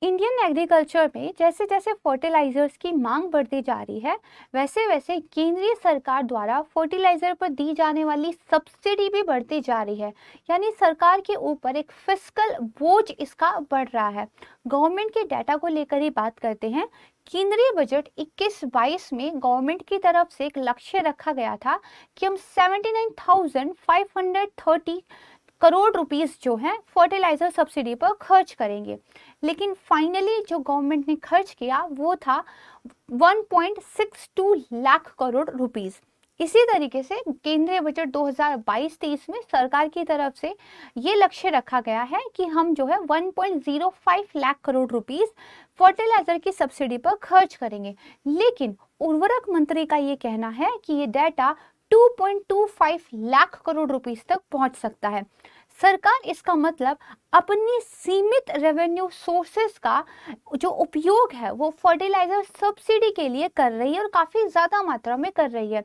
Indian agriculture में जैसे जैसे फर्टिलाइजर्स की मांग बढ़ती जा रही है, वैसे वैसे केंद्रीय सरकार द्वारा फर्टिलाइजर पर दी जाने वाली सब्सिडी भी बढ़ती जा रही है। यानी सरकार के ऊपर एक फिस्कल बोझ इसका बढ़ रहा है। गवर्नमेंट के डाटा को लेकर ही बात करते हैं। केंद्रीय बजट 21-22 में गवर्नमेंट की तरफ से एक लक्ष्य रखा गया था कि हम 79,530 करोड़ रुपीस जो है फर्टिलाइजर सब्सिडी पर खर्च करेंगे, लेकिन फाइनली जो गवर्नमेंट ने खर्च किया वो था 1.62 लाख करोड़ रुपीस। इसी तरीके से केंद्रीय बजट 2022-23 में सरकार की तरफ से ये लक्ष्य रखा गया है कि हम जो है 1.05 लाख करोड़ रुपीस फर्टिलाइजर की सब्सिडी पर खर्च करेंगे, लेकिन उर्वरक मंत्री का ये कहना है कि ये डाटा 2.25 लाख करोड़ रुपीस तक पहुंच सकता है। सरकार इसका मतलब अपनी सीमित रेवेन्यू सोर्सेस का जो उपयोग है वो फर्टिलाइजर सब्सिडी के लिए कर रही है और काफी ज्यादा मात्रा में कर रही है।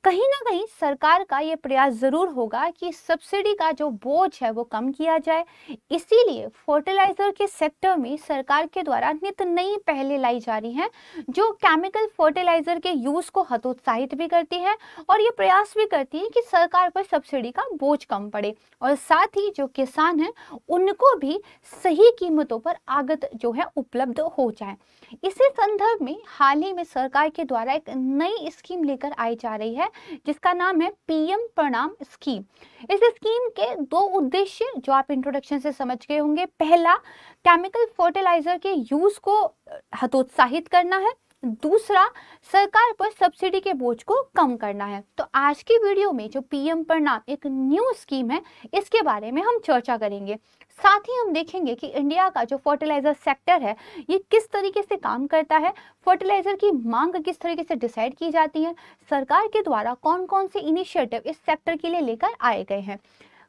कहीं ना कहीं सरकार का ये प्रयास जरूर होगा कि सब्सिडी का जो बोझ है वो कम किया जाए। इसीलिए फर्टिलाइजर के सेक्टर में सरकार के द्वारा नित नई पहलें लाई जा रही हैं, जो केमिकल फर्टिलाइजर के यूज को हतोत्साहित भी करती है और ये प्रयास भी करती है कि सरकार पर सब्सिडी का बोझ कम पड़े और साथ ही जो किसान हैं उनको भी सही कीमतों पर आगत जो है उपलब्ध हो जाए। इसी संदर्भ में हाल ही में सरकार के द्वारा एक नई स्कीम लेकर आई जा रही है जिसका नाम है पीएम प्रणाम स्कीम। इस स्कीम के दो उद्देश्य जो आप इंट्रोडक्शन से समझ गए होंगे। पहला, केमिकल फर्टिलाइजर के यूज को हतोत्साहित करना है। दूसरा, सरकार पर सब्सिडी के बोझ को कम करना है। तो आज की वीडियो में जो पीएम प्रणाम एक न्यू स्कीम है, इसके बारे में हम चर्चा करेंगे। साथ ही हम देखेंगे कि इंडिया का जो फर्टिलाइजर सेक्टर है ये किस तरीके से काम करता है, फर्टिलाइजर की मांग किस तरीके से डिसाइड की जाती है, सरकार के द्वारा कौन कौन से इनिशिएटिव इस सेक्टर के लिए लेकर आए गए हैं।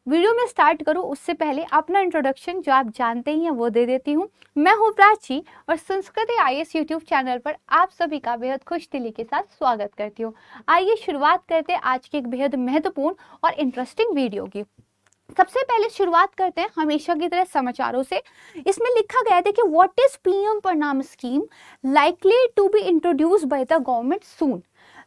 वीडियो में स्टार्ट करूं उससे पहले अपना इंट्रोडक्शन जो आप जानते ही हैं वो दे देती हूं। मैं हूं प्राची और संस्कृति आईएएस यूट्यूब चैनल पर आप सभी का बेहद खुश दिली के साथ स्वागत करती हूं। आइए शुरुआत करते हैं आज की एक बेहद महत्वपूर्ण और इंटरेस्टिंग वीडियो की। सबसे पहले शुरुआत करते हैं हमेशा की तरह समाचारों से। इसमें लिखा गया था कि what is PM Pranam scheme likely to be introduce by the government soon.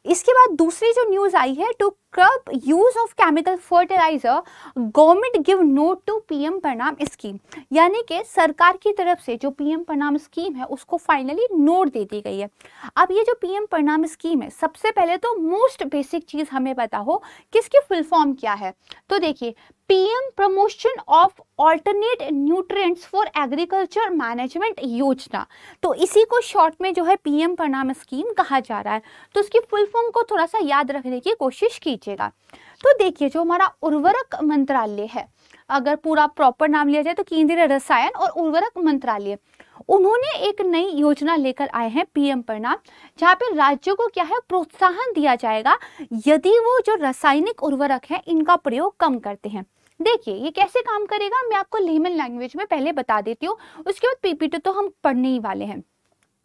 इसके बाद दूसरी जो न्यूज आई है, to curb use of chemical fertiliser government give note to PM Pranam scheme. यानी कि सरकार की तरफ से जो पीएम प्रणाम स्कीम है उसको फाइनली नोट दे दी गई है। अब ये जो पीएम प्रणाम स्कीम है, सबसे पहले तो मोस्ट बेसिक चीज हमें पता हो कि इसकी फुल फॉर्म क्या है। तो देखिए, PM promotion of alternate nutrients for agriculture management योजना। तो इसी को शॉर्ट में जो है पीएम प्रणाम स्कीम कहा जा रहा है। तो इसकी फुल फॉर्म को थोड़ा सा याद रखने की कोशिश कीजिएगा। तो देखिए, जो हमारा उर्वरक मंत्रालय है, अगर पूरा प्रॉपर नाम लिया जाए तो केंद्रीय रसायन और उर्वरक मंत्रालय, उन्होंने एक नई योजना लेकर आए हैं पीएम प्रणाम, जहाँ पे राज्यों को क्या है प्रोत्साहन दिया जाएगा यदि वो जो रासायनिक उर्वरक है इनका प्रयोग कम करते हैं। देखिए ये कैसे काम करेगा, मैं आपको लेमन लैंग्वेज में पहले बता देती हूँ, उसके बाद पीपीटी तो हम पढ़ने ही वाले हैं।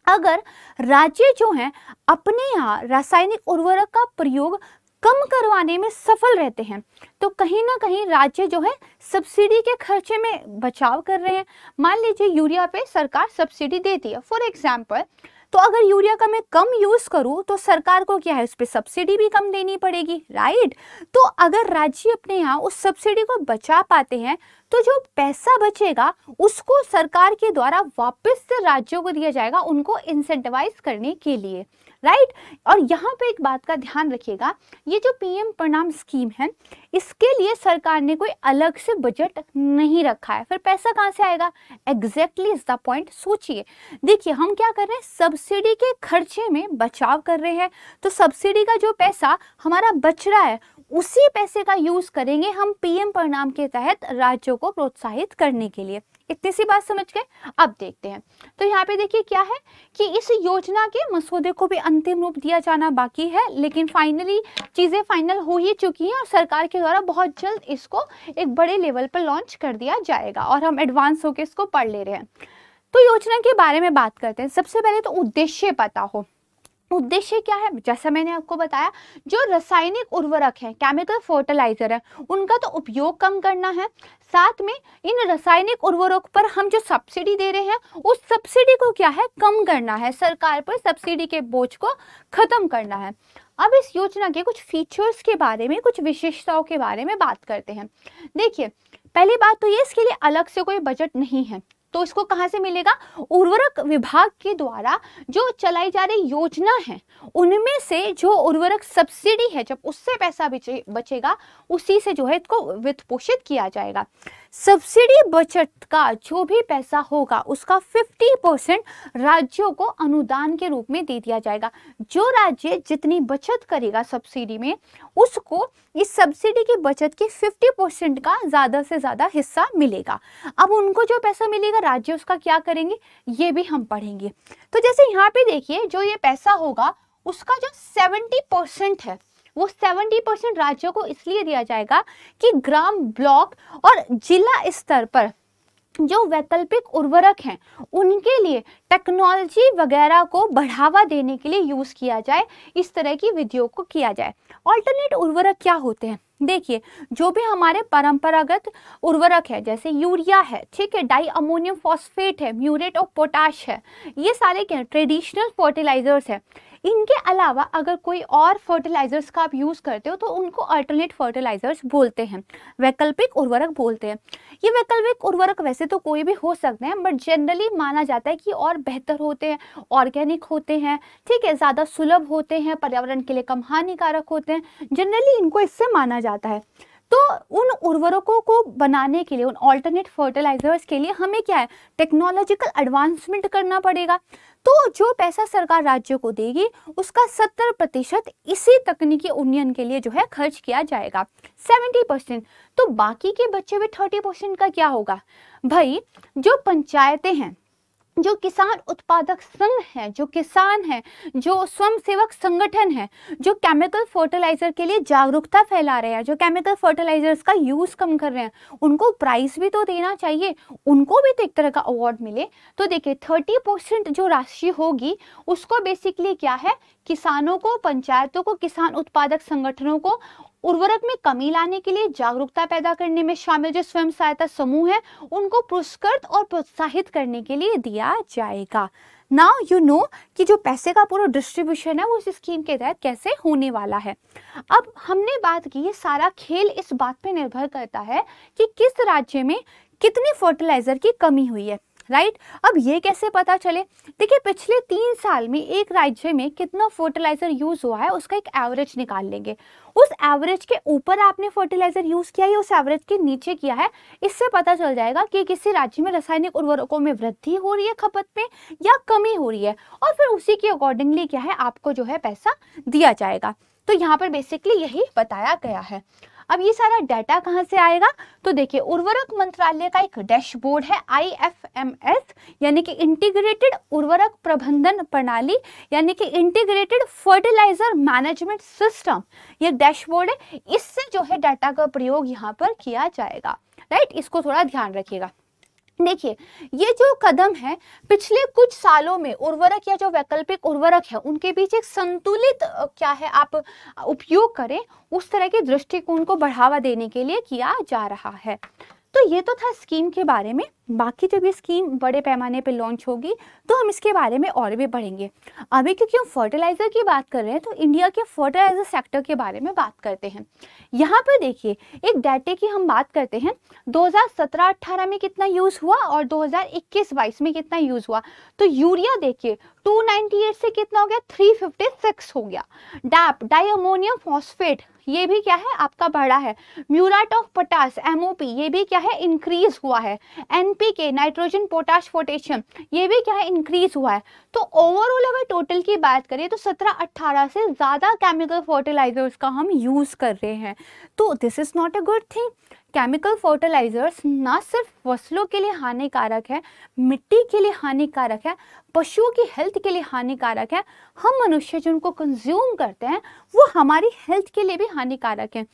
अगर राज्य जो हैं अपने यहाँ रासायनिक उर्वरक का प्रयोग कम करवाने में सफल रहते हैं तो कहीं ना कहीं राज्य जो है सब्सिडी के खर्चे में बचाव कर रहे हैं। मान लीजिए यूरिया पे सरकार सब्सिडी देती है फॉर एग्जांपल, तो अगर यूरिया का मैं कम यूज करूं तो सरकार को क्या है उस पर सब्सिडी भी कम देनी पड़ेगी, राइट। तो अगर राज्य अपने यहाँ उस सब्सिडी को बचा पाते हैं तो जो पैसा बचेगा उसको सरकार के द्वारा वापस से राज्यों को दिया जाएगा उनको इंसेंटिवाइज करने के लिए, राइट। और यहाँ पे एक बात का ध्यान रखिएगा, ये जो पीएम प्रणाम स्कीम है इसके लिए सरकार ने कोई अलग से बजट नहीं रखा है। फिर पैसा कहाँ से आएगा, एग्जैक्टली इज द पॉइंट। सोचिए, देखिए हम क्या कर रहे हैं, सब्सिडी के खर्चे में बचाव कर रहे हैं। तो सब्सिडी का जो पैसा हमारा बच रहा है उसी पैसे का यूज करेंगे हम पीएम प्रणाम के तहत राज्यों को प्रोत्साहित करने के लिए। इतनी सी बात समझ गए। अब देखते हैं, तो यहाँ पे देखिए क्या है कि इस योजना के मसौदे को भी अंतिम रूप दिया जाना बाकी है, लेकिन फाइनली चीजें फाइनल हो ही चुकी हैं और सरकार के द्वारा बहुत जल्द इसको एक बड़े लेवल पर लॉन्च कर दिया जाएगा और हम एडवांस होकर इसको पढ़ ले रहे हैं। तो योजना के बारे में बात करते हैं। सबसे पहले तो उद्देश्य पता हो। उद्देश्य क्या है, जैसा मैंने आपको बताया, जो रासायनिक उर्वरक है, केमिकल फर्टिलाइजर है, उनका तो उपयोग कम करना है। साथ में इन रासायनिक उर्वरक पर हम जो सब्सिडी दे रहे हैं उस सब्सिडी को क्या है, कम करना है, सरकार पर सब्सिडी के बोझ को खत्म करना है। अब इस योजना के कुछ फीचर्स के बारे में, कुछ विशेषताओं के बारे में बात करते हैं। देखिए, पहली बात तो ये, इसके लिए अलग से कोई बजट नहीं है, तो इसको कहां से मिलेगा, उर्वरक विभाग के द्वारा जो चलाई जा रही योजना है उनमें से जो उर्वरक सब्सिडी है, जब उससे पैसा बचेगा उसी से जो है इसको वित्त पोषित किया जाएगा। सब्सिडी बचत का जो भी पैसा होगा उसका 50% राज्यों को अनुदान के रूप में दे दिया जाएगा। जो राज्य जितनी बचत करेगा सब्सिडी में, उसको इस सब्सिडी की बचत के 50% का ज्यादा से ज्यादा हिस्सा मिलेगा। अब उनको जो पैसा मिलेगा राज्य उसका क्या करेंगे, ये भी हम पढ़ेंगे। तो जैसे यहाँ पे देखिए, जो ये पैसा होगा उसका जो 70% है वो 70% राज्यों को इसलिए दिया जाएगा कि ग्राम, ब्लॉक और जिला स्तर पर जो वैकल्पिक उर्वरक हैं उनके लिए टेक्नोलॉजी वगैरह को बढ़ावा देने के लिए यूज किया जाए, इस तरह की विधियों को किया जाए। ऑल्टरनेट उर्वरक क्या होते हैं, देखिए, जो भी हमारे परंपरागत उर्वरक है जैसे यूरिया है, ठीक है, डाई अमोनियम फॉस्फेट है, म्यूरेट ऑफ पोटाश है, ये सारे क्या ट्रेडिशनल फर्टिलाइजर्स है। इनके अलावा अगर कोई और फर्टिलाइजर्स का आप यूज करते हो तो उनको अल्टरनेट फर्टिलाइजर्स बोलते हैं, वैकल्पिक उर्वरक बोलते हैं। ये वैकल्पिक उर्वरक वैसे तो कोई भी हो सकते हैं, बट जनरली माना जाता है कि और बेहतर होते हैं, ऑर्गेनिक होते हैं, ठीक है, ज्यादा सुलभ होते हैं, पर्यावरण के लिए कम हानिकारक होते हैं, जनरली इनको इससे माना जाता है। तो उन उर्वरकों को बनाने के लिए, उन ऑल्टरनेट फर्टिलाइजर्स के लिए हमें क्या है, टेक्नोलॉजिकल एडवांसमेंट करना पड़ेगा। तो जो पैसा सरकार राज्य को देगी उसका 70% इसी तकनीकी उन्नयन के लिए जो है खर्च किया जाएगा, 70%। तो बाकी के बचे हुए 30% का क्या होगा भाई, जो पंचायतें हैं, जो किसान उत्पादक संघ है, जो किसान है, जो स्वयंसेवक संगठन है, जो केमिकल फर्टिलाइजर के लिए जागरूकता फैला रहे हैं, जो केमिकल फर्टिलाइजर्स का यूज कम कर रहे हैं, उनको प्राइस भी तो देना चाहिए, उनको भी तो एक तरह का अवार्ड मिले। तो देखिए 30% जो राशि होगी उसको बेसिकली क्या है, किसानों को, पंचायतों को, किसान उत्पादक संगठनों को उर्वरक में कमी लाने के लिए, जागरूकता पैदा करने में शामिल जो स्वयं सहायता समूह है उनको पुरस्कृत और प्रोत्साहित करने के लिए दिया जाएगा। नाउ यू नो कि जो पैसे का पूरा डिस्ट्रीब्यूशन है वो इस स्कीम के तहत कैसे होने वाला है। अब हमने बात की, ये सारा खेल इस बात पे निर्भर करता है कि किस राज्य में कितनी फर्टिलाइजर की कमी हुई है, राइट। अब ये कैसे पता चले, देखिए पिछले 3 साल में एक राज्य में कितना फर्टिलाइजर यूज हुआ है उसका एक एवरेज निकाल लेंगे। उस एवरेज के ऊपर आपने फर्टिलाइजर यूज किया या उस एवरेज के नीचे किया है, इससे पता चल जाएगा कि किसी राज्य में रासायनिक उर्वरकों में वृद्धि हो रही है खपत में या कमी हो रही है, और फिर उसी के अकॉर्डिंगली क्या है आपको जो है पैसा दिया जाएगा। तो यहाँ पर बेसिकली यही बताया गया है। अब ये सारा डाटा कहाँ से आएगा, तो देखिए उर्वरक मंत्रालय का एक डैशबोर्ड है IFMS, यानी कि इंटीग्रेटेड उर्वरक प्रबंधन प्रणाली, यानी कि इंटीग्रेटेड फर्टिलाइजर मैनेजमेंट सिस्टम, ये डैशबोर्ड है। इससे जो है डाटा का प्रयोग यहाँ पर किया जाएगा, राइट। इसको थोड़ा ध्यान रखिएगा। देखिए ये जो कदम है, पिछले कुछ सालों में उर्वरक या जो वैकल्पिक उर्वरक है उनके बीच एक संतुलित क्या है आप उपयोग करें, उस तरह के दृष्टिकोण को बढ़ावा देने के लिए किया जा रहा है। तो ये तो था स्कीम के बारे में। बाकी जब ये स्कीम बड़े पैमाने पे लॉन्च होगी तो हम इसके बारे में और भी पढ़ेंगे। अभी क्योंकि हम फर्टिलाइजर की बात कर रहे हैं तो इंडिया के फर्टिलाइजर सेक्टर के बारे में बात करते हैं। यहाँ पर देखिए एक डाटे की हम बात करते हैं, 2017-18 में कितना यूज हुआ और 2021-22 में कितना यूज हुआ। तो यूरिया देखिए 298 से कितना हो गया, 356 हो गया। डैप, डाई अमोनियम फॉस्फेट, ये भी क्या है आपका बढ़ा है। म्यूरेट ऑफ पोटाश MOP, ये भी क्या है इंक्रीज हुआ है। NPK, नाइट्रोजन पोटाश पोटेशियम, ये भी क्या है इंक्रीज हुआ है। तो ओवरऑल अगर टोटल की बात करें तो 17-18 से ज्यादा केमिकल फर्टिलाइजर्स का हम यूज कर रहे हैं। तो this is not a good thing, chemical fertilizers ना सिर्फ फसलों के लिए हानिकारक है, मिट्टी के लिए हानिकारक है, पशुओं की हेल्थ के लिए हानिकारक है, हम मनुष्य जो उनको कंज्यूम करते हैं वो हमारी हेल्थ के लिए भी हानिकारक है।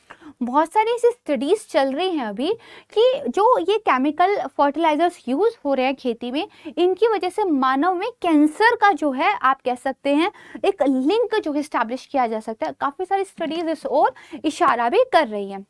बहुत सारी ऐसी स्टडीज चल रही हैं अभी कि जो ये केमिकल फर्टिलाइजर्स यूज हो रहे हैं खेती में, इनकी वजह से मानव में कैंसर का जो है आप कह सकते हैं एक लिंक जो है स्टैब्लिश किया जा सकता है। काफी सारी स्टडीज इस ओर इशारा भी कर रही हैं।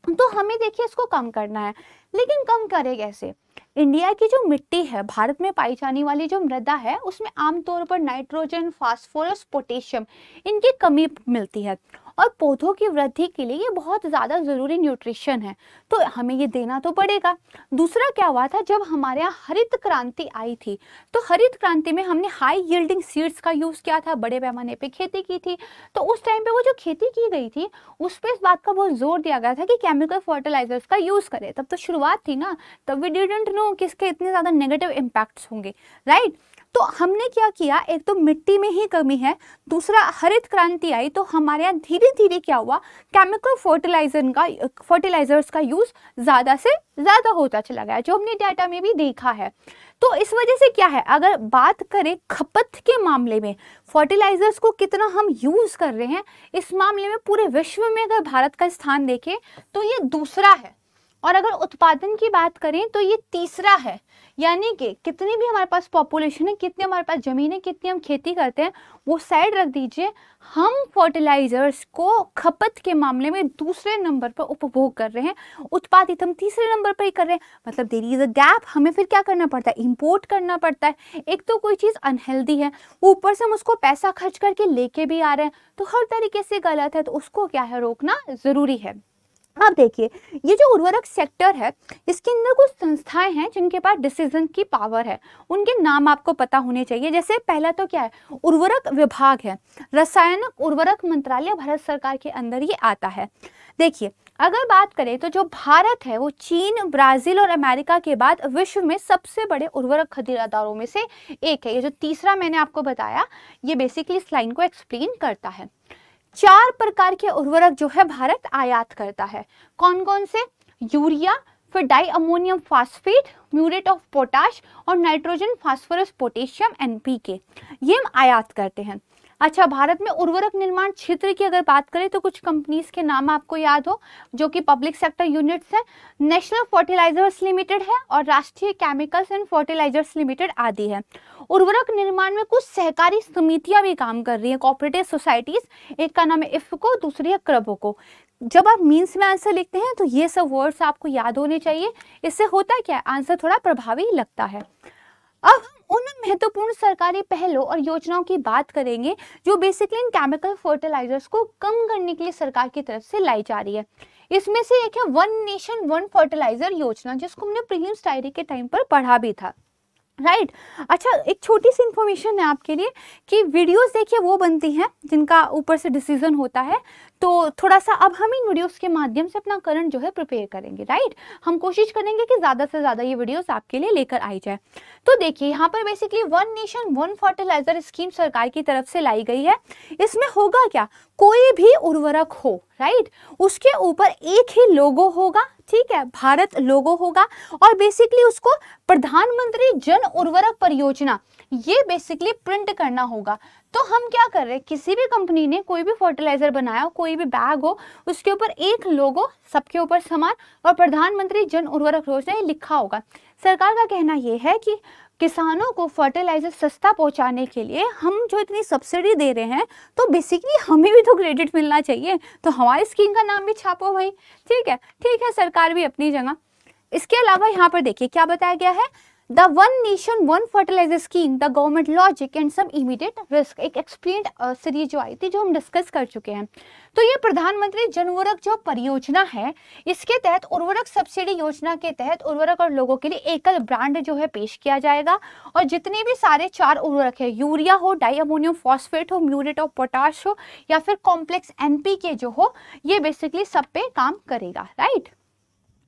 तो हमें देखिए इसको कम करना है, लेकिन कम करें कैसे? इंडिया की जो मिट्टी है, भारत में पाई जाने वाली जो मृदा है, उसमें आमतौर पर नाइट्रोजन, फास्फोरस, पोटेशियम इनकी कमी मिलती है और पौधों की वृद्धि के लिए ये बहुत ज़्यादा ज़रूरी न्यूट्रिशन है, तो हमें ये देना तो पड़ेगा। दूसरा क्या हुआ था, जब हमारे यहाँ हरित क्रांति आई थी तो हरित क्रांति में हमने हाई यील्डिंग सीड्स का यूज़ किया था, बड़े पैमाने पे खेती की थी। तो उस टाइम पे वो जो खेती की गई थी उस पर इस बात का बहुत जोर दिया गया था कि केमिकल फर्टिलाइजर्स का यूज़ करें। तब तो शुरुआत थी ना, तब वी डिडंट नो कि इसके इतने ज़्यादा नेगेटिव इम्पैक्ट्स होंगे, राइट। तो हमने क्या किया, एक तो मिट्टी में ही कमी है, दूसरा हरित क्रांति आई तो हमारे यहाँ धीरे धीरे क्या हुआ, केमिकल फर्टिलाइजर्स का यूज ज्यादा से ज्यादा होता चला गया, जो हमने डाटा में भी देखा है। तो इस वजह से क्या है, अगर बात करें खपत के मामले में फर्टिलाइजर्स को कितना हम यूज कर रहे हैं, इस मामले में पूरे विश्व में अगर भारत का स्थान देखें तो ये दूसरा है, और अगर उत्पादन की बात करें तो ये तीसरा है। यानी कि कितनी भी हमारे पास पॉपुलेशन है, कितनी हमारे पास जमीन है, कितनी हम खेती करते हैं वो साइड रख दीजिए, हम फर्टिलाइजर्स को खपत के मामले में दूसरे नंबर पर उपभोग कर रहे हैं, उत्पादित हम तीसरे नंबर पर ही कर रहे हैं। मतलब देयर इज अ गैप, हमें फिर क्या करना पड़ता है, इंपोर्ट करना पड़ता है। एक तो कोई चीज़ अनहेल्दी है, ऊपर से हम उसको पैसा खर्च करके लेके भी आ रहे हैं, तो हर तरीके से गलत है, तो उसको क्या है, रोकना जरूरी है। अब देखिए, ये जो उर्वरक सेक्टर है इसके अंदर कुछ संस्थाएं हैं जिनके पास डिसीजन की पावर है, उनके नाम आपको पता होने चाहिए। जैसे पहला तो क्या है, उर्वरक विभाग है, रसायनिक उर्वरक मंत्रालय भारत सरकार के अंदर ये आता है। देखिए, अगर बात करें तो जो भारत है वो चीन, ब्राजील और अमेरिका के बाद विश्व में सबसे बड़े उर्वरक खरीदारों में से एक है। ये जो तीसरा मैंने आपको बताया, ये बेसिकली इस लाइन को एक्सप्लेन करता है। 4 प्रकार के उर्वरक जो है भारत आयात करता है। कौन कौन से? यूरिया, फिर di ammonium phosphate, muriate of potash और नाइट्रोजन, फास्फोरस, पोटेशियम, एनपीके, ये हम आयात करते हैं। अच्छा, भारत में उर्वरक निर्माण क्षेत्र की अगर बात करें तो कुछ कंपनीज के नाम आपको याद हो जो कि पब्लिक सेक्टर यूनिट्स है, नेशनल फर्टिलाइजर्स लिमिटेड है और राष्ट्रीय केमिकल्स एंड फर्टिलाइजर्स लिमिटेड आदि है। उर्वरक निर्माण में कुछ सहकारी समितियां भी काम कर रही हैं, कोऑपरेटिव सोसाइटीज, एक का नाम है इफ्को, दूसरी है क्रबोको। जब आप मीन्स में आंसर लिखते हैं तो ये सब वर्ड्स आपको याद होने चाहिए, इससे होता क्या है, आंसर थोड़ा प्रभावी लगता है। अब हम उन महत्वपूर्ण सरकारी पहलों और योजनाओं की बात करेंगे जो बेसिकली इन केमिकल फर्टिलाइजर्स को कम करने के लिए सरकार की तरफ से लाई जा रही है। इसमें से एक है वन नेशन वन फर्टिलाइजर योजना, जिसको हमने प्रीलिम्स डायरी के टाइम पर पढ़ा भी था, राइट। अच्छा, एक छोटी सी इंफॉर्मेशन है आपके लिए कि वीडियोस देखिए वो बनती हैं जिनका ऊपर से डिसीजन होता है, तो थोड़ा सा अब हम इन वीडियोस के माध्यम से अपना करंट जो है प्रिपेयर करेंगे, राइट। हम कोशिश करेंगे कि ज़्यादा से ज़्यादा ये वीडियोस आपके लिए लेकर आई जाए। तो देखिए, यहाँ पर basically one nation one fertilizer scheme सरकार की तरफ से लाई गई है। इसमें होगा क्या, कोई भी उर्वरक हो, राइट, उसके ऊपर एक ही लोगो होगा, ठीक है, भारत लोगो होगा, और बेसिकली उसको प्रधानमंत्री जन उर्वरक परियोजना ये बेसिकली प्रिंट करना होगा। तो हम क्या कर रहे हैं, किसी भी कंपनी ने कोई भी फर्टिलाइजर बनाया हो, कोई भी बैग हो, उसके ऊपर एक लोगो, सबके ऊपर समान, और प्रधानमंत्री जन उर्वरक योजना ये लिखा होगा। सरकार का कहना यह है कि किसानों को फर्टिलाइजर सस्ता पहुंचाने के लिए हम जो इतनी सब्सिडी दे रहे हैं, तो बेसिकली हमें भी तो क्रेडिट मिलना चाहिए, तो हमारी स्कीम का नाम भी छापो भाई, ठीक है, सरकार भी अपनी जगह। इसके अलावा यहाँ पर देखिए क्या बताया गया है, the one nation one fertilizer scheme, the government logic and some immediate risk, एक एक्सप्लेन्ड सीरीज जो आई थी जो हम डिस्कस कर चुके हैं। तो ये प्रधानमंत्री जन उर्वरक जो परियोजना है, इसके तहत उर्वरक सब्सिडी योजना के तहत उर्वरक और लोगों के लिए एकल ब्रांड जो है पेश किया जाएगा, और जितने भी सारे 4 उर्वरक है, यूरिया हो, डाई अमोनियम फॉस्फेट हो, म्यूरेट ऑफ पोटाश हो, या फिर कॉम्प्लेक्स एनपीके जो हो, ये बेसिकली सब पे काम करेगा, राइट।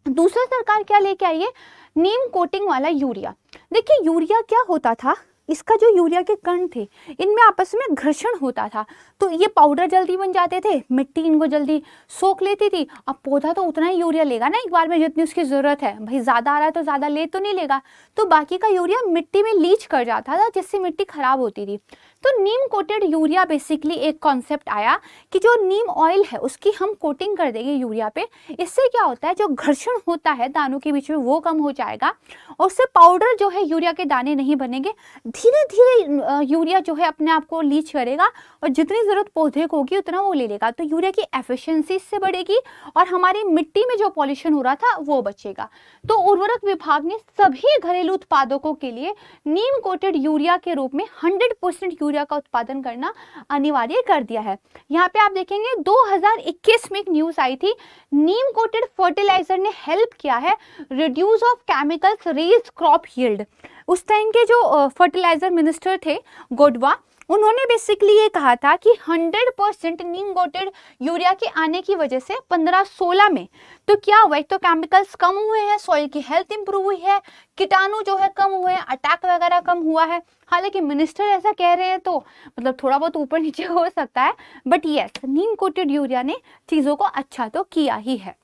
दूसरा सरकार क्या लेके आई है, नीम कोटिंग वाला यूरिया। देखिए, यूरिया क्या होता था, इसका जो यूरिया के कण थे इनमें आपस में घर्षण होता था, तो ये पाउडर जल्दी बन जाते थे, मिट्टी इनको जल्दी सोख लेती थी। अब पौधा तो उतना ही यूरिया लेगा ना एक बार में जितनी उसकी जरूरत है, भाई ज्यादा आ रहा है तो ज्यादा ले तो नहीं लेगा, तो बाकी का यूरिया मिट्टी में लीच कर जाता था जिससे मिट्टी खराब होती थी। तो नीम कोटेड यूरिया बेसिकली एक कॉन्सेप्ट आया कि जो नीम ऑयल है उसकी हम कोटिंग कर देंगे यूरिया पे, इससे क्या होता है जो घर्षण होता है दानों के बीच में वो कम हो जाएगा और उससे पाउडर जो है यूरिया के दाने नहीं बनेंगे, धीरे धीरे यूरिया जो है अपने आप को लीच करेगा और जितनी जरूरत पौधे को होगी उतना वो ले लेगा, तो यूरिया की एफिशिएंसी इससे बढ़ेगी और हमारी मिट्टी में जो पॉल्यूशन हो रहा था वो बचेगा। तो उर्वरक विभाग ने सभी घरेलू उत्पादकों के लिए नीम कोटेड यूरिया के रूप में 100% यूरिया का उत्पादन करना अनिवार्य कर दिया है। यहाँ पे आप देखेंगे 2021 में एक न्यूज आई थी, नीम कोटेड फर्टिलाइजर ने हेल्प किया है reduce of chemicals raise crop yield. उस टाइम के जो फर्टिलाइजर मिनिस्टर थे गोडवा, उन्होंने बेसिकली ये कहा था कि 100% नीम कोटेड यूरिया के आने की वजह से 15-16 में तो क्या हुआ, एक तो केमिकल्स कम हुए हैं, सॉइल की हेल्थ इंप्रूव हुई है, कीटाणु जो है कम हुए हैं, अटैक वगैरह कम हुआ है। हालांकि मिनिस्टर ऐसा कह रहे हैं तो मतलब थोड़ा बहुत ऊपर नीचे हो सकता है, but yes Neem coated urea ने चीजों को अच्छा तो किया ही है।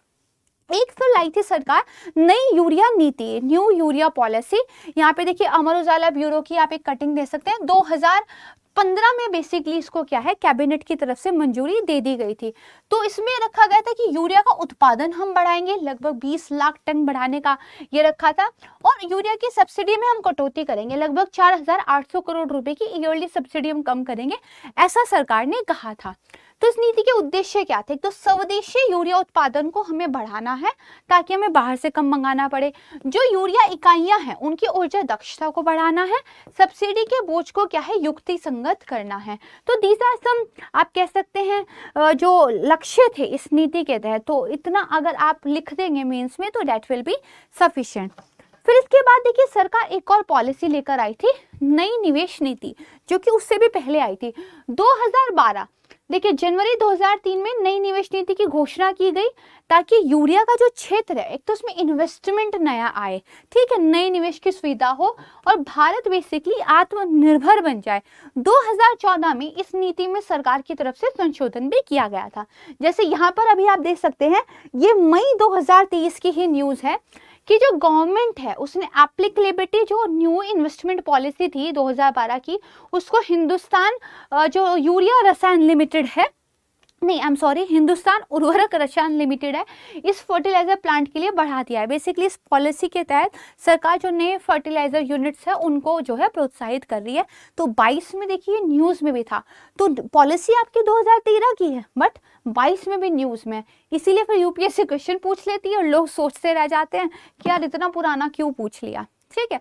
एक फिर लाई थी सरकार नई यूरिया नीति, न्यू यूरिया पॉलिसी। यहाँ पे देखिए अमर उजाला ब्यूरो की आप एक कटिंग दे सकते हैं, 2015 में बेसिकली इसको क्या है कैबिनेट की तरफ से मंजूरी दे दी गई थी। तो इसमें रखा गया था कि यूरिया का उत्पादन हम बढ़ाएंगे, लगभग 20 लाख टन बढ़ाने का ये रखा था, और यूरिया की सब्सिडी में हम कटौती करेंगे, लगभग 4,800 करोड़ रुपए की ईयरली सब्सिडी हम कम करेंगे, ऐसा सरकार ने कहा था। तो इस नीति के उद्देश्य क्या थे, तो स्वदेशी यूरिया उत्पादन को हमें बढ़ाना है ताकि हमें बाहर से कम मंगाना पड़े, जो यूरिया इकाइयां हैं उनकी ऊर्जा दक्षता को बढ़ाना है, सब्सिडी के बोझ को क्या है युक्ति संगत करना है। तो दीज आर सम आप कह सकते हैं जो लक्ष्य थे इस नीति के तहत, तो इतना अगर आप लिख देंगे मेंस में तो दैट विल बी सफिशिएंट। फिर इसके बाद देखिए सरकार एक और पॉलिसी लेकर आई थी, नई निवेश नीति, जो कि उससे भी पहले आई थी 2012। देखिए जनवरी 2003 में नई निवेश नीति की घोषणा की गई ताकि यूरिया का जो क्षेत्र है एक तो उसमें इन्वेस्टमेंट नया आए, ठीक है, नई निवेश की सुविधा हो और भारत बेसिकली आत्मनिर्भर बन जाए। 2014 में इस नीति में सरकार की तरफ से संशोधन भी किया गया था। जैसे यहाँ पर अभी आप देख सकते हैं ये मई 2023 की ही न्यूज है कि जो गवर्नमेंट है उसने एप्लीकेबिलिटी जो न्यू इन्वेस्टमेंट पॉलिसी थी 2012 की, उसको हिंदुस्तान जो यूरिया रसायन लिमिटेड है, नहीं आई एम सॉरी, हिंदुस्तान उर्वरक रसायन लिमिटेड है, इस फर्टिलाइजर प्लांट के लिए बढ़ा दिया है। बेसिकली इस पॉलिसी के तहत सरकार जो नए फर्टिलाइजर यूनिट्स है उनको जो है प्रोत्साहित कर रही है। तो 22 में देखिए न्यूज में भी था, तो पॉलिसी आपकी 2013 की है बट 22 में भी न्यूज में, इसीलिए फिर यूपीएससी क्वेश्चन पूछ लेती है और लोग सोचते रह जाते हैं कि यार इतना पुराना क्यों पूछ लिया, ठीक है।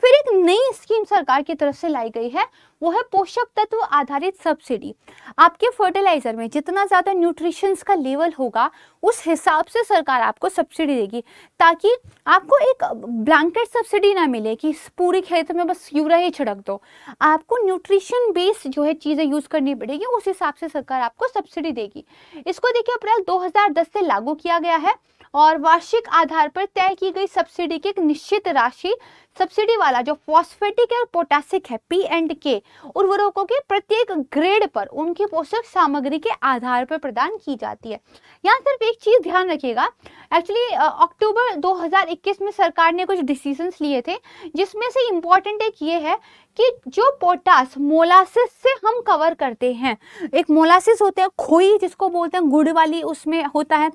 फिर एक नई स्कीम सरकार की तरफ से लाई गई है, वो है पोषक तत्व आधारित सब्सिडी। आपके फर्टिलाइजर में जितना ज्यादा न्यूट्रिशंस का लेवल होगा उस हिसाब से सरकार आपको सब्सिडी देगी, ताकि आपको एक ब्लैंकेट सब्सिडी ना मिले कि पूरी खेत में बस यूरिया ही छिड़क दो। आपको न्यूट्रिशन बेस्ड जो है चीजें यूज करनी पड़ेगी, उस हिसाब से सरकार आपको सब्सिडी देगी। इसको देखिए अप्रैल 2010 से लागू किया गया है और वार्षिक आधार पर तय की गई सब्सिडी की एक निश्चित राशि सब्सिडी वाला जो फॉस्फेटिक और पोटेशिक है P&K उर्वरकों के प्रत्येक ग्रेड पर उनकी पोषक सामग्री के आधार पर प्रदान की जाती है। यहाँ सिर्फ एक चीज ध्यान रखिएगा, एक्चुअली अक्टूबर 2021 में सरकार ने कुछ डिसीजंस लिए थे, जिसमें से इम्पोर्टेंट एक ये है कि जो पोटास मोलासिस से हम कवर करते हैं, एक मोलासिस होते हैं खोई जिसको बोलते हैं गुड़ वाली, उसमें होता है,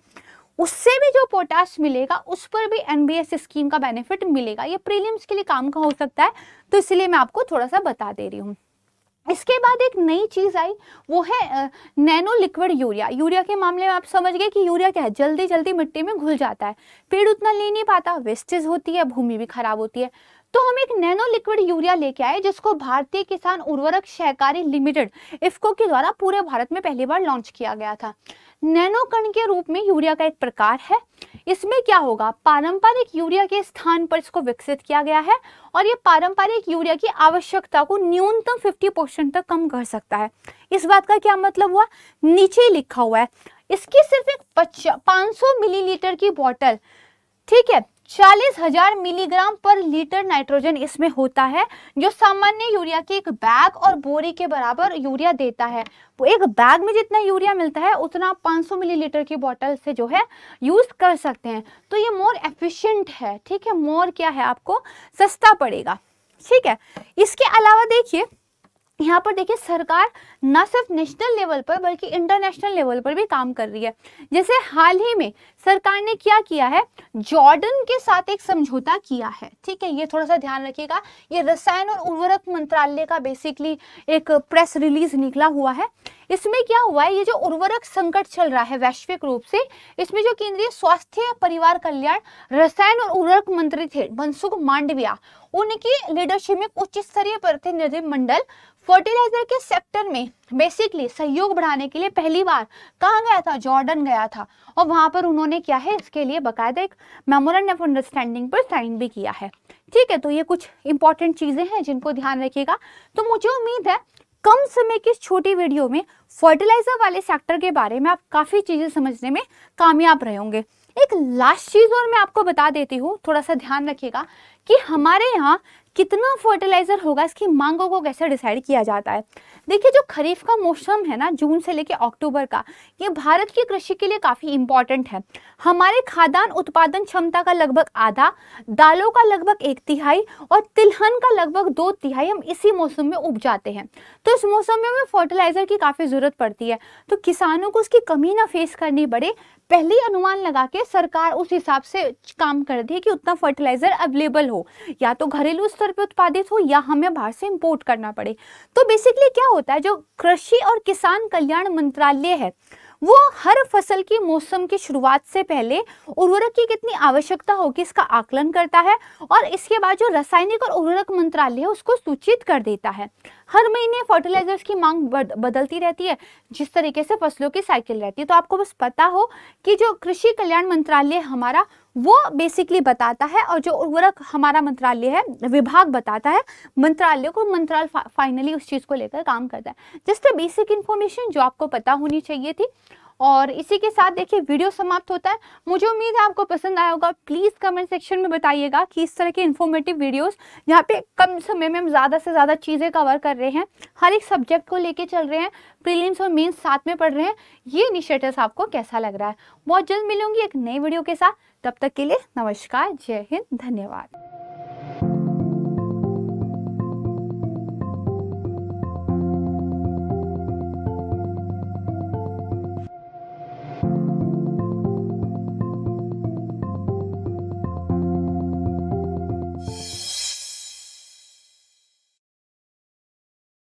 उससे भी जो पोटाश मिलेगा उस पर भी एनबीएस स्कीम का बेनिफिट मिलेगा। ये प्रीलिम्स के लिए काम का हो सकता है, तो इसलिए मैं आपको थोड़ा सा बता दे रही हूँ। इसके बाद एक नई चीज आई, वो है नैनो लिक्विड यूरिया। यूरिया के मामले में आप समझ गए कि यूरिया क्या है, जल्दी जल्दी मिट्टी में घुल जाता है, पेड़ उतना ले नहीं पाता, वेस्टेज होती है, भूमि भी खराब होती है। तो हम एक नैनो लिक्विड यूरिया लेके आए जिसको भारतीय किसान उर्वरक सहकारी लिमिटेड इफ्को के द्वारा पूरे भारत में पहली बार लॉन्च किया गया था। नैनो कण के रूप में यूरिया का एक प्रकार है। इसमें क्या होगा, पारंपरिक यूरिया के स्थान पर इसको विकसित किया गया है और ये पारंपरिक यूरिया की आवश्यकता को न्यूनतम 50% तक कम कर सकता है। इस बात का क्या मतलब हुआ, नीचे ही लिखा हुआ है, इसकी सिर्फ एक 500 मिलीलीटर की बॉटल, ठीक है, 40,000 मिलीग्राम पर लीटर नाइट्रोजन इसमें होता है, जो सामान्य यूरिया के एक बैग और बोरी के बराबर यूरिया देता है। तो एक बैग में जितना यूरिया मिलता है उतना आप 500 मिलीलीटर की बोतल से जो है यूज कर सकते हैं। तो ये मोर एफिशिएंट है, ठीक है, मोर क्या है, आपको सस्ता पड़ेगा, ठीक है। इसके अलावा देखिए यहाँ पर देखिए सरकार न सिर्फ नेशनल लेवल पर बल्कि इंटरनेशनल लेवल पर भी काम कर रही है। जैसे हाल ही में सरकार ने क्या किया है, जॉर्डन के साथ एक समझौता किया है, ठीक है, ये थोड़ा सा ध्यान रखिएगा। ये रसायन और उर्वरक मंत्रालय का बेसिकली एक प्रेस रिलीज निकला हुआ है। इसमें क्या हुआ है, ये जो उर्वरक संकट चल रहा है वैश्विक रूप से, इसमें जो केंद्रीय स्वास्थ्य परिवार कल्याण रसायन और उर्वरक मंत्री थे मनसुख मांडविया, उनकी लीडरशिप में उच्च स्तरीय प्रतिनिधिमंडल फर्टिलाइजर के सेक्टर में बेसिकली सहयोग बढ़ाने के लिए पहली बार कहाँ गया था, जॉर्डन गया था। और वहां पर उन्होंने क्या है, इसके लिए बकायदा एक मेमोरेंडम ऑफ अंडरस्टैंडिंग पर साइन भी किया है, ठीक है। तो ये कुछ इंपॉर्टेंट चीजें हैं जिनको ध्यान रखिएगा। तो मुझे उम्मीद है कम समय की इस छोटी वीडियो में फर्टिलाइजर वाले सेक्टर के बारे में आप काफी चीजें समझने में कामयाब रहे होंगे। एक लास्ट चीज और मैं आपको बता देती हूँ, थोड़ा सा ध्यान रखिएगा कि हमारे यहाँ कितना फर्टिलाइजर होगा, इसकी मांगों को कैसे डिसाइड किया जाता है। देखिए जो खरीफ का मौसम है ना, जून से लेकर अक्टूबर का, ये भारत की कृषि के लिए काफी इंपॉर्टेंट है। हमारे खाद्यान्न उत्पादन क्षमता का लगभग आधा, दालों का लगभग 1/3 और तिलहन का लगभग 2/3 हम इसी मौसम में उपजाते हैं। तो इस मौसम में हमें फर्टिलाइजर की काफी जरूरत पड़ती है। तो किसानों को उसकी कमी ना फेस करनी पड़े, पहले अनुमान लगा के सरकार उस हिसाब से काम कर दी कि उतना फर्टिलाइजर अवेलेबल हो, या तो घरेलू स्तर पे उत्पादित हो या हमें बाहर से इंपोर्ट करना पड़े। तो बेसिकली क्या होता है, जो कृषि और किसान कल्याण मंत्रालय है वो हर फसल की मौसम की शुरुआत से पहले उर्वरक की कितनी आवश्यकता होगी इसका आकलन करता है, और इसके बाद जो रासायनिक और उर्वरक मंत्रालय है उसको सूचित कर देता है। हर महीने फर्टिलाइजर्स की मांग बदलती रहती है, जिस तरीके से फसलों की साइकिल रहती है। तो आपको बस पता हो कि जो कृषि कल्याण मंत्रालय हमारा वो बेसिकली बताता है, और जो उर्वरक हमारा मंत्रालय है, विभाग बताता है मंत्रालय को, मंत्रालय फाइनली उस चीज को लेकर काम करता है। जस्ट अ बेसिक इन्फॉर्मेशन जो आपको पता होनी चाहिए थी। और इसी के साथ देखिए वीडियो समाप्त होता है। मुझे उम्मीद है आपको पसंद आया होगा। प्लीज कमेंट सेक्शन में बताइएगा कि इस तरह के इन्फॉर्मेटिव वीडियोस यहाँ पे कम समय में हम ज़्यादा से ज़्यादा चीज़ें कवर कर रहे हैं, हर एक सब्जेक्ट को लेके चल रहे हैं, प्रीलिम्स और मेंस साथ में पढ़ रहे हैं। ये इनिशिएटिव आपको कैसा लग रहा है? बहुत जल्द मिलूंगी एक नई वीडियो के साथ, तब तक के लिए नमस्कार, जय हिंद, धन्यवाद।